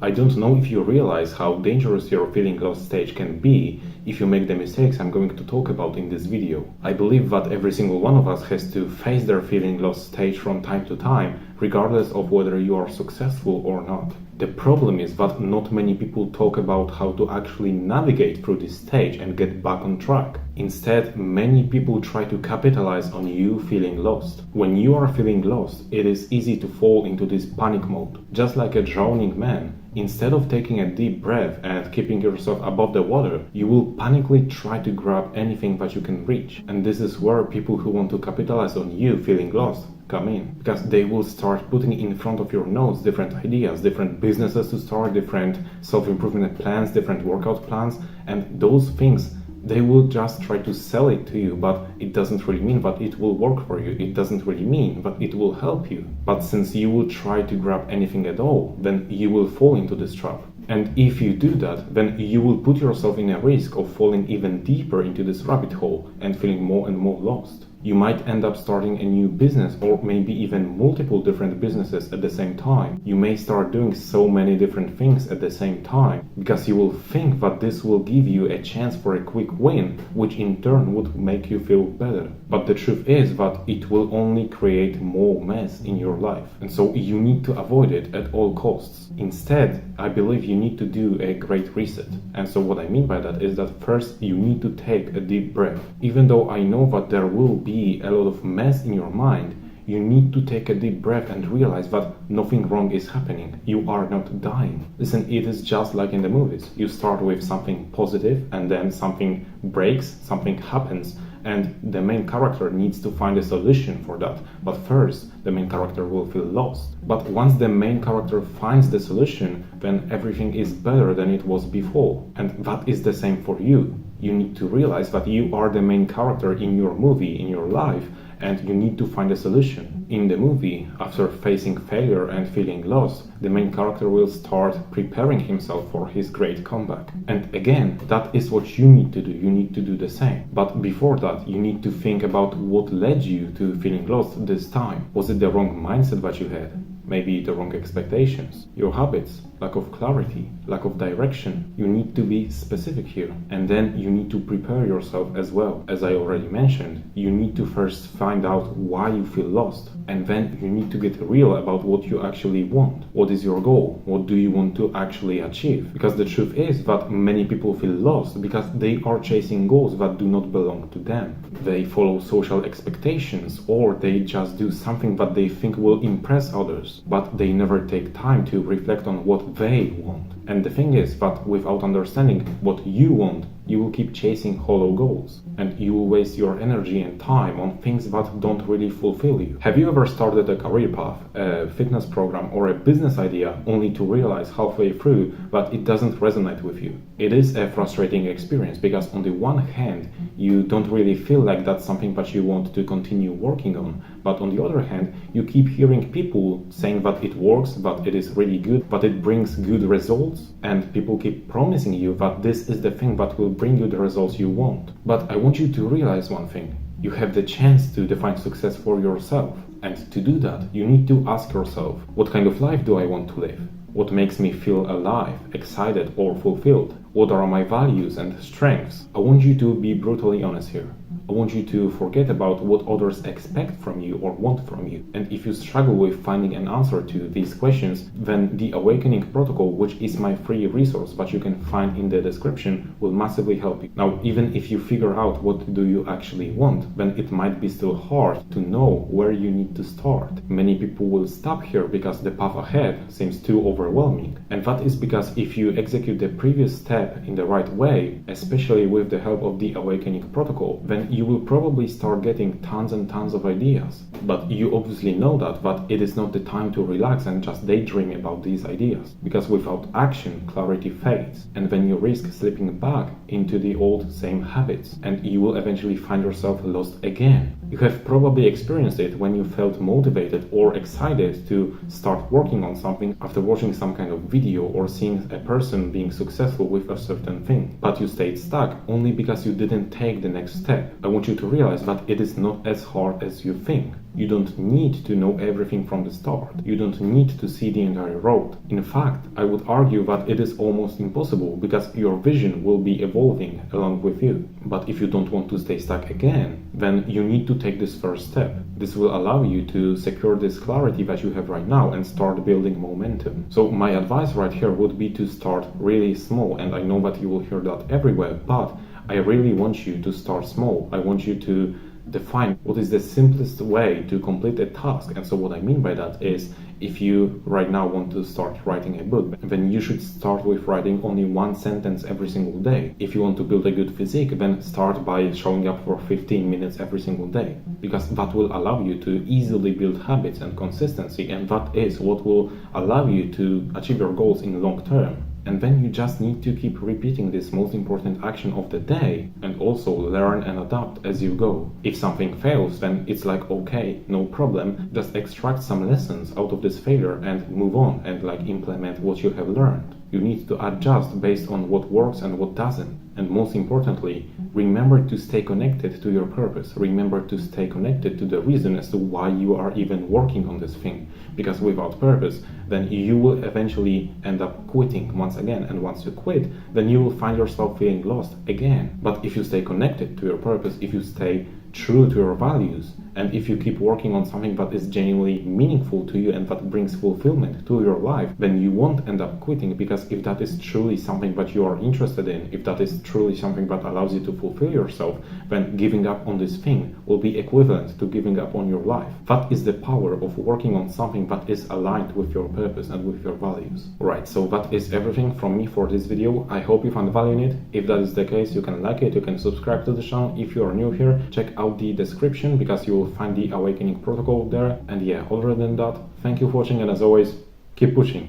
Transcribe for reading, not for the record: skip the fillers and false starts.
I don't know if you realize how dangerous your feeling lost stage can be if you make the mistakes I'm going to talk about in this video. I believe that every single one of us has to face their feeling lost stage from time to time, regardless of whether you are successful or not. The problem is that not many people talk about how to actually navigate through this stage and get back on track. Instead, many people try to capitalize on you feeling lost. When you are feeling lost, it is easy to fall into this panic mode. Just like a drowning man, instead of taking a deep breath and keeping yourself above the water, you will panically try to grab anything that you can reach. And this is where people who want to capitalize on you feeling lost come in, because they will start putting in front of your nose different ideas, different businesses to start, different self-improvement plans, different workout plans, and those things they will just try to sell it to you, but it doesn't really mean that it will work for you. It doesn't really mean that it will help you. But since you will try to grab anything at all, then you will fall into this trap. And if you do that, then you will put yourself in a risk of falling even deeper into this rabbit hole and feeling more and more lost. You might end up starting a new business or maybe even multiple different businesses at the same time. You may start doing so many different things at the same time because you will think that this will give you a chance for a quick win, which in turn would make you feel better. But the truth is that it will only create more mess in your life. And so you need to avoid it at all costs. Instead, I believe you need to do a great reset. And so what I mean by that is that first you need to take a deep breath. Even though I know that there will be a lot of mess in your mind, you need to take a deep breath and realize that nothing wrong is happening. You are not dying. Listen, it is just like in the movies. You start with something positive and then something breaks, something happens, and the main character needs to find a solution for that. But first, the main character will feel lost. But once the main character finds the solution, then everything is better than it was before. And that is the same for you. You need to realize that you are the main character in your movie, in your life, and you need to find a solution. In the movie, after facing failure and feeling lost, the main character will start preparing himself for his great comeback. And again, that is what you need to do. You need to do the same. But before that, you need to think about what led you to feeling lost this time. Was it the wrong mindset that you had? Maybe the wrong expectations, your habits, lack of clarity, lack of direction. You need to be specific here. And then you need to prepare yourself as well. As I already mentioned, you need to first find out why you feel lost. And then you need to get real about what you actually want. What is your goal? What do you want to actually achieve? Because the truth is that many people feel lost because they are chasing goals that do not belong to them. They follow social expectations, or they just do something that they think will impress others, but they never take time to reflect on what they want. And the thing is that without understanding what you want, you will keep chasing hollow goals, and you will waste your energy and time on things that don't really fulfill you. Have you ever started a career path, a fitness program, or a business idea only to realize halfway through that it doesn't resonate with you? It is a frustrating experience because on the one hand, you don't really feel like that's something that you want to continue working on, but on the other hand, you keep hearing people saying that it works, that it is really good, that it brings good results, and people keep promising you that this is the thing that will bring you the results you want. But I want you to realize one thing. You have the chance to define success for yourself. And to do that, you need to ask yourself, what kind of life do I want to live? What makes me feel alive, excited, or fulfilled? What are my values and strengths? I want you to be brutally honest here. I want you to forget about what others expect from you or want from you. And if you struggle with finding an answer to these questions, then the Awakening Protocol, which is my free resource that you can find in the description, will massively help you. Now, even if you figure out what do you actually want, then it might be still hard to know where you need to start. Many people will stop here because the path ahead seems too overwhelming. And that is because if you execute the previous step in the right way, especially with the help of the Awakening Protocol, then you will probably start getting tons and tons of ideas. But you obviously know that it is not the time to relax and just daydream about these ideas. Because without action, clarity fades. And then you risk slipping back into the old same habits. And you will eventually find yourself lost again. You have probably experienced it when you felt motivated or excited to start working on something after watching some kind of video or seeing a person being successful with a certain thing. But you stayed stuck only because you didn't take the next step. step. I want you to realize that it is not as hard as you think. You don't need to know everything from the start. You don't need to see the entire road. In fact, I would argue that it is almost impossible because your vision will be evolving along with you. But if you don't want to stay stuck again, then you need to take this first step. This will allow you to secure this clarity that you have right now and start building momentum. So my advice right here would be to start really small, and I know that you will hear that everywhere, but I really want you to start small. I want you to define what is the simplest way to complete a task. And so what I mean by that is, if you right now want to start writing a book, then you should start with writing only one sentence every single day. If you want to build a good physique, then start by showing up for 15 minutes every single day, because that will allow you to easily build habits and consistency, and that is what will allow you to achieve your goals in the long term. And then you just need to keep repeating this most important action of the day, and also learn and adapt as you go. If something fails, then it's like, okay, no problem, just extract some lessons out of this failure and move on and implement what you have learned. You need to adjust based on what works and what doesn't. And most importantly, remember to stay connected to your purpose. Remember to stay connected to the reason as to why you are even working on this thing. Because without purpose, then you will eventually end up quitting once again. And once you quit, then you will find yourself feeling lost again. But if you stay connected to your purpose, if you stay true to your values, and if you keep working on something that is genuinely meaningful to you and that brings fulfillment to your life, then you won't end up quitting, because if that is truly something that you are interested in, if that is truly something that allows you to fulfill yourself, then giving up on this thing will be equivalent to giving up on your life. That is the power of working on something that is aligned with your purpose and with your values. Right, so that is everything from me for this video. I hope you found value in it. If that is the case, you can like it, you can subscribe to the channel. If you are new here, check out the description, because you will find the Awakening Protocol there. And yeah, other than that, thank you for watching, and as always, keep pushing.